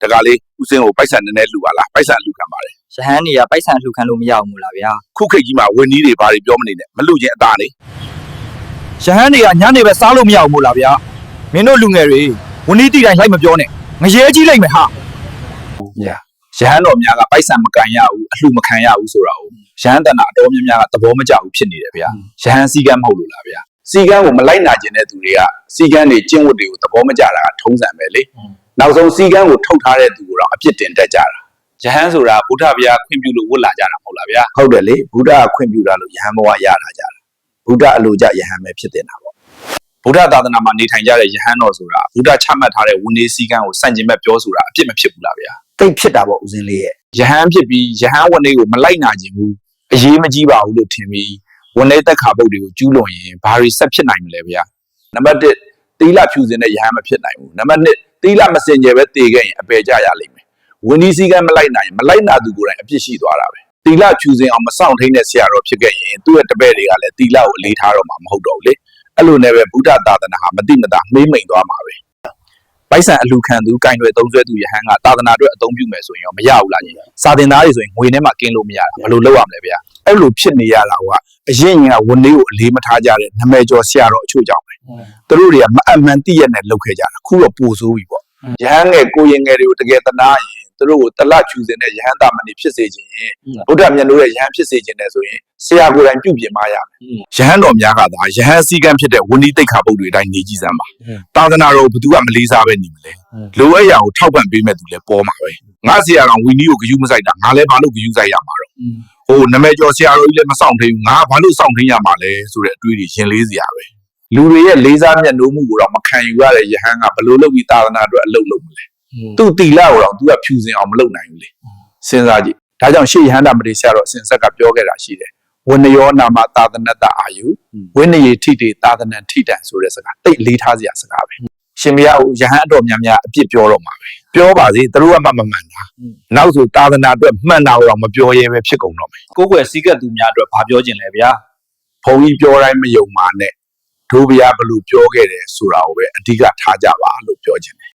တကားလေးဦးစင်းကိုပိုက်ဆံနည်းနည်းလှူပါလားပိုက်ဆံလှူခံပါတယ် ရဟန်းတွေကပိုက်ဆံလှူခံလို့မရဘူးမို့လားဗျာ ခုခေတ်ကြီးမှာဝန်ကြီးတွေဘာတွေပြောမနေနဲ့မလှူခြင်းအသာနေ ရဟန်းတွေကညနေပဲစားလို့မရဘူးမို့လားဗျာမင်းတို့လူငယ်တွေဝန်ကြီးတီတိုင်းလိုက်မပြောနဲ့ငရဲကြီးလိုက်မယ်ဟာ ရဟန်းတော်များကပိုက်ဆံမကန်ရဘူးအလှူမခံရဘူးဆိုတာကိုရဟန်းတဏ္ဍအတော်များများကသဘောမကျဘူးဖြစ်နေတယ်ဗျာရဟန်းစည်းကမ်းမဟုတ်လို့လားဗျာစည်းကမ်းကိုမလိုက်နာခြင်းတဲ့သူတွေကစည်းကမ်းတွေကျင့်ဝတ်တွေကိုသဘောမကျတာကထုံးစံပဲလေနောက်ဆုံးစည်းကမ်းကိုထုတ်ထားတဲ့သူကိုတော့အပြစ်တင်တတ်ကြတာရဟန်းဆိုတာဗုဒ္ဓဗျာခွင့်ပြုလို့ဝတ်လာကြတာမဟုတ်လားဗျာဟုတ်တယ်လေဗုဒ္ဓကခွင့်ပြုတာလို့ရဟန်းဘဝရလာကြတာဗုဒ္ဓအလိုကြရဟန်းပဲဖြစ်တင်တာပေါ့ဗုဒ္ဓသာသနာမှာနေထိုင်ကြတဲ့ရဟန်းတော်ဆိုတာဗုဒ္ဓချမှတ်ထားတဲ့ဝန်လေးစည်းကမ်းကိုစန့်ကျင်မဲ့ပြောဆိုတာအပြစ်မဖြစ်ဘူးလားဗျာတိတ်ဖြစ်တာပေါ့ဦးစင်းလေးရဲ့ရဟန်းဖြစ်ပြီးရဟန်းဝန်လေးကိုမလိုက်နာခြင်းဘူးအရေးမကြီးပါဘူးလို့ထင်ပြီးဝန်လေးသက်ခါပုတ်တွေကိုကျူးလွန်ရင်ဘာတွေဆက်ဖြစ်နိုင်မလဲဗျာနံပါတ်1သီလဖြူစင်တဲ့ရဟန်းမဖြစ်နိုင်ဘူးနံပါတ်2သီလမစင်ကြယ်ပဲတည်ခဲ့ရင်အပယ်ကြရလိမ့်မယ်ဝန်ကြီးစည်းကမ်းမလိုက်နိုင်မလိုက်နာသူကိုယ်တိုင်အပြစ်ရှိသွားတာပဲသီလဖြူစင်အောင်မဆောင်ထိန်တဲ့ဆရာတော်ဖြစ်ခဲ့ရင်သူ့ရဲ့တပည့်တွေကလည်းသီလကိုအလေးထားတော့မှာမဟုတ်တော့ဘူးလေအဲ့လိုနဲ့ပဲဗုဒ္ဓသာသနာဟာမတိမတာမှိမ့်မိန်သွားမှာပဲပိုက်ဆံအလှခံသူကင်တွေသုံးဆွဲသူရဟန်းကသာသနာအတွက်အသုံးပြုမယ်ဆိုရင်ရောမရဘူးလားကြီးစာသင်သားတွေဆိုရင်ငွေနဲ့မှကင်းလို့မရတာဘယ်လိုလုပ်ရမလဲဗျာအဲ့လိုဖြစ်နေရတာကအရင်ကဝန်လေးကိုအလေးမထားကြတဲ့နမဲကျော်ဆရာတော်အချို့ကြောင့်ပဲသူတို့တွေကမအမှန်သိရနဲ့လုပ်ခဲ့ကြတာခုတော့ပိုဆိုးပြီပေါ့ရဟန်းငယ်ကိုရင်ငယ်တွေကိုတကယ်သနာရင်သူတို့ကိုတလဖြူစင်တဲ့ရဟန်းသားမဏိဖြစ်စေခြင်းဗုဒ္ဓမြတ်လို့ရဲ့ရဟန်းဖြစ်စေခြင်းနဲ့ဆိုရင်ဆရာကိုယ်တိုင်ပြုပြင်မရမယ်ရဟန်းတော်များကသာရဟန်းစည်းကမ်းဖြစ်တဲ့ဝန်ကြီးတိတ်ခါပုတ်တွေအတိုင်းနေကြည့်စမ်းပါသာသနာတော်ဘယ်သူကမလေးစားပဲနေမလဲလိုအပ်ရာကိုထောက်ပံ့ပေးမဲ့သူလည်းပေါ်မှာပဲငါဆရာတော်ဝီနီကိုဂယုမဆိုင်တာငါလည်းဘာလို့ဂယုဆိုင်ရမှာတော့ဟိုနမဲကျော်ဆရာတော်ကြီးလည်းမဆောင်ထိန်ဘူးငါဘာလို့ဆောင်ထိန်ရမှာလဲဆိုတဲ့အတွေးတွေရင်လေးစရာပဲလူတွေရဲ့လေးစားမြတ်နိုးမှုကိုတော့မခံယူရတဲ့ယဟန်ကဘယ်လိုလုပ်ပြီးသာသနာအတွက်အလုပ်လုပ်မလဲသူ့တီလာကိုတော့သူကဖြူစင်အောင်မလုပ်နိုင်ဘူးလေစဉ်းစားကြည့်ဒါကြောင့်ရှေ့ယဟန်တာမတိဆရာတော်အစဉ်ဆက်ကပြောခဲ့တာရှိတယ်ဝဏယောနာမသာသနတအာယုဝိနယေထိတေသာသနံထိတံဆိုတဲ့စကားတိတ်လေးထားစရာစကားပဲရှင်မရဘူးယဟန်အတော်များများအပြစ်ပြောတော့မှာပဲပြောပါစေသူတို့ကမှမမှန်တာနောက်ဆိုသာသနာအတွက်မှန်တာတော့မပြောရဲပဲဖြစ်ကုန်တော့မယ်ကိုယ်ွယ်စည်းကပ်သူများအတွက်ဘာပြောခြင်းလဲဗျာဘုံကြီးပြောတိုင်းမယုံပါနဲ့တို့ဗျာဘလို့ပြောခဲ့တယ်ဆိုတာကိုပဲအဓိကထားကြပါလို့ပြောခြင်းတယ်